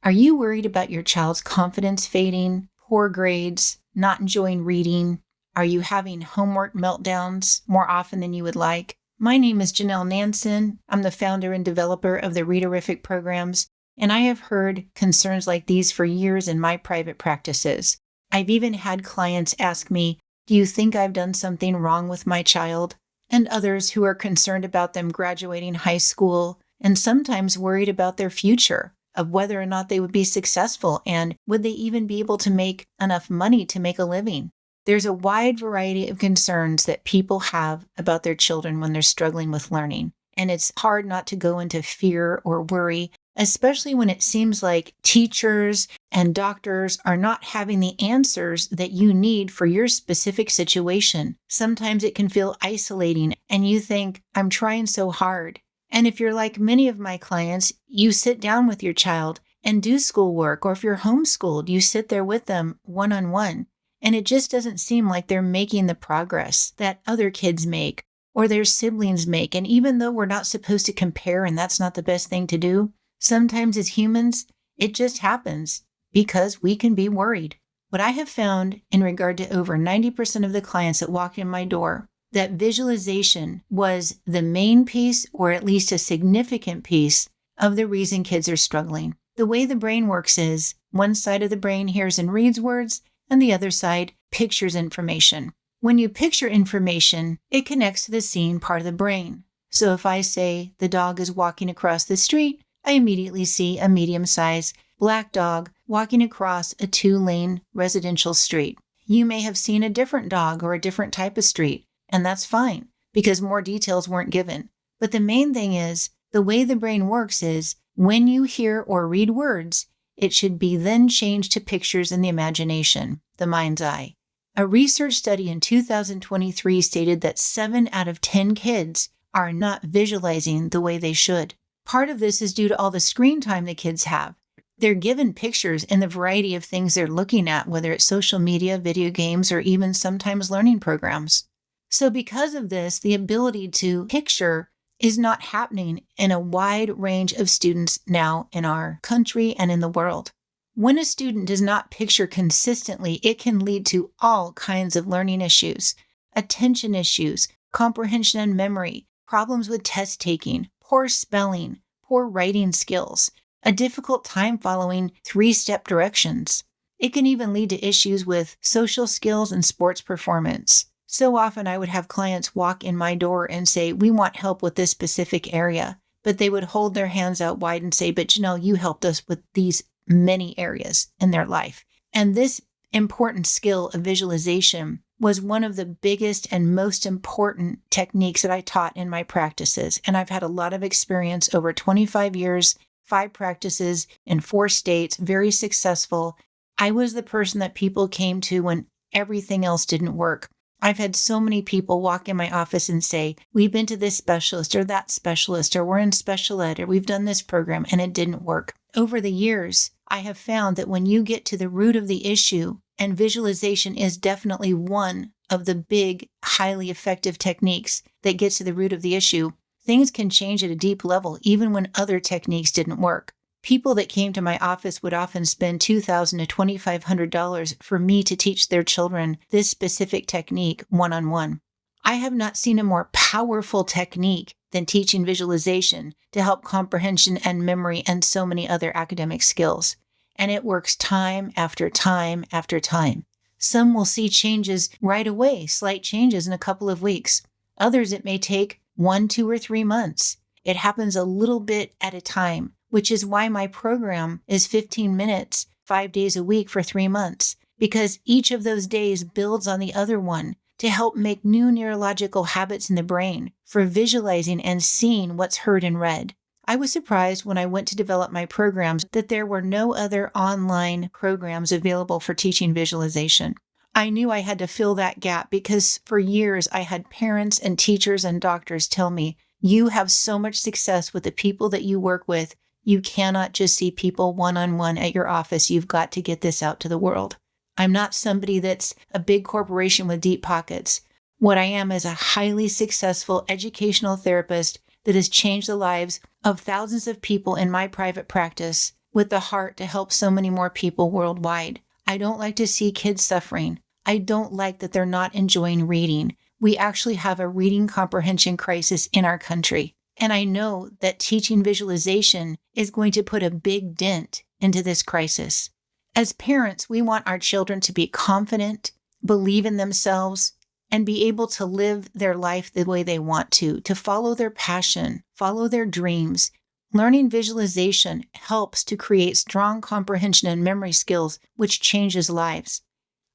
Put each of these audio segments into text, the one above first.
Are you worried about your child's confidence fading, poor grades, not enjoying reading? Are you having homework meltdowns more often than you would like? My name is Janelle Nansen. I'm the founder and developer of the Readerific programs, and I have heard concerns like these for years in my private practices. I've even had clients ask me, do you think I've done something wrong with my child? And others who are concerned about them graduating high school and sometimes worried about their future, of whether or not they would be successful and would they even be able to make enough money to make a living. There's a wide variety of concerns that people have about their children when they're struggling with learning. And it's hard not to go into fear or worry, especially when it seems like teachers and doctors are not having the answers that you need for your specific situation. Sometimes it can feel isolating and you think, I'm trying so hard. And if you're like many of my clients, you sit down with your child and do schoolwork, or if you're homeschooled, you sit there with them one-on-one, and it just doesn't seem like they're making the progress that other kids make or their siblings make. And even though we're not supposed to compare, and that's not the best thing to do, sometimes as humans, it just happens because we can be worried. What I have found in regard to over 90% of the clients that walk in my door, that visualization was the main piece, or at least a significant piece, of the reason kids are struggling. The way the brain works is one side of the brain hears and reads words, and the other side pictures information. When you picture information, it connects to the seeing part of the brain. So if I say the dog is walking across the street, I immediately see a medium-sized black dog walking across a 2-lane residential street. You may have seen a different dog or a different type of street, and that's fine because more details weren't given. But the main thing is, the way the brain works is when you hear or read words, it should be then changed to pictures in the imagination, the mind's eye. A research study in 2023 stated that 7 out of 10 kids are not visualizing the way they should. Part of this is due to all the screen time the kids have. They're given pictures in the variety of things they're looking at, whether it's social media, video games, or even sometimes learning programs. So because of this, the ability to picture is not happening in a wide range of students now in our country and in the world. When a student does not picture consistently, it can lead to all kinds of learning issues, attention issues, comprehension and memory, problems with test taking, poor spelling, poor writing skills, a difficult time following 3-step directions. It can even lead to issues with social skills and sports performance. So often I would have clients walk in my door and say, we want help with this specific area, but they would hold their hands out wide and say, but Janelle, you helped us with these many areas in their life. And this important skill of visualization was one of the biggest and most important techniques that I taught in my practices. And I've had a lot of experience over 25 years, 5 practices in 4 states, very successful. I was the person that people came to when everything else didn't work. I've had so many people walk in my office and say, we've been to this specialist or that specialist, or we're in special ed, or we've done this program and it didn't work. Over the years, I have found that when you get to the root of the issue, and visualization is definitely one of the big, highly effective techniques that gets to the root of the issue, things can change at a deep level, even when other techniques didn't work. People that came to my office would often spend $2,000 to $2,500 for me to teach their children this specific technique one-on-one. I have not seen a more powerful technique than teaching visualization to help comprehension and memory and so many other academic skills. And it works time after time after time. Some will see changes right away, slight changes in a couple of weeks. Others, it may take 1, 2, or 3 months. It happens a little bit at a time, which is why my program is 15 minutes, 5 days a week for 3 months, because each of those days builds on the other one to help make new neurological habits in the brain for visualizing and seeing what's heard and read. I was surprised when I went to develop my programs that there were no other online programs available for teaching visualization. I knew I had to fill that gap because for years I had parents and teachers and doctors tell me, you have so much success with the people that you work with. You cannot just see people one-on-one at your office. You've got to get this out to the world. I'm not somebody that's a big corporation with deep pockets. What I am is a highly successful educational therapist that has changed the lives of thousands of people in my private practice with the heart to help so many more people worldwide. I don't like to see kids suffering. I don't like that they're not enjoying reading. We actually have a reading comprehension crisis in our country. And I know that teaching visualization is going to put a big dent into this crisis. As parents, we want our children to be confident, believe in themselves, and be able to live their life the way they want to follow their passion, follow their dreams. Learning visualization helps to create strong comprehension and memory skills, which changes lives.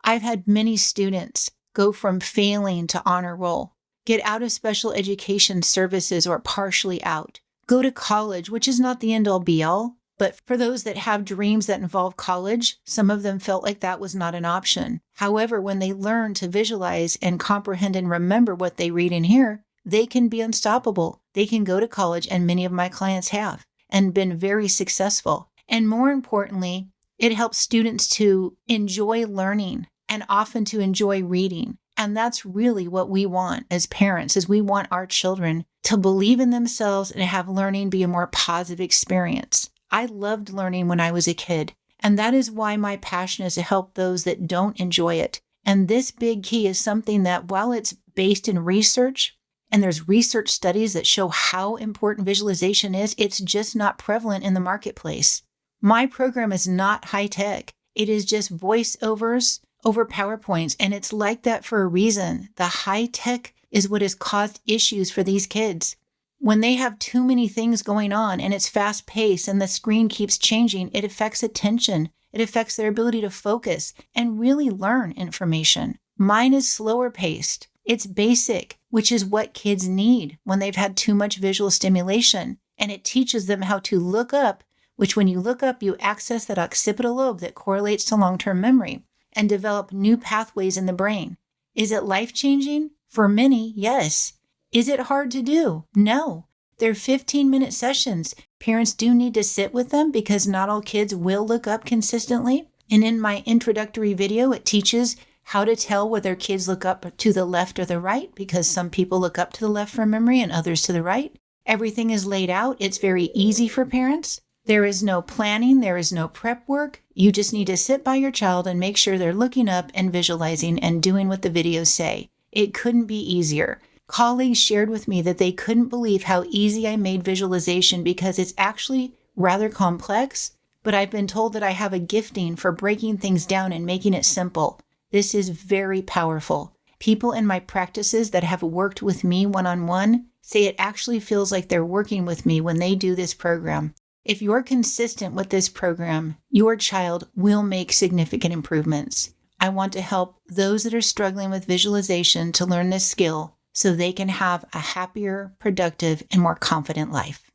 I've had many students go from failing to honor roll, get out of special education services or partially out, go to college, which is not the end-all be-all, but for those that have dreams that involve college, some of them felt like that was not an option. However, when they learn to visualize and comprehend and remember what they read and hear, they can be unstoppable. They can go to college, and many of my clients have, and been very successful. And more importantly, it helps students to enjoy learning and often to enjoy reading. And that's really what we want as parents, is we want our children to believe in themselves and have learning be a more positive experience. I loved learning when I was a kid, and that is why my passion is to help those that don't enjoy it. And this big key is something that, while it's based in research, and there's research studies that show how important visualization is, it's just not prevalent in the marketplace. My program is not high tech. It is just voiceovers over PowerPoints, and it's like that for a reason. The high tech is what has caused issues for these kids. When they have too many things going on and it's fast paced and the screen keeps changing, it affects attention. It affects their ability to focus and really learn information. Mine is slower paced. It's basic, which is what kids need when they've had too much visual stimulation. And it teaches them how to look up, which when you look up, you access that occipital lobe that correlates to long-term memory and develop new pathways in the brain. Is it life-changing? For many, yes. Is it hard to do? No. They're 15-minute sessions. Parents do need to sit with them because not all kids will look up consistently. And in my introductory video, it teaches how to tell whether kids look up to the left or the right, because some people look up to the left from memory and others to the right. Everything is laid out. It's very easy for parents. There is no planning. There is no prep work. You just need to sit by your child and make sure they're looking up and visualizing and doing what the videos say. It couldn't be easier. Colleagues shared with me that they couldn't believe how easy I made visualization because it's actually rather complex, but I've been told that I have a gifting for breaking things down and making it simple. This is very powerful. People in my practices that have worked with me one-on-one say it actually feels like they're working with me when they do this program. If you're consistent with this program, your child will make significant improvements. I want to help those that are struggling with visualization to learn this skill so they can have a happier, productive, and more confident life.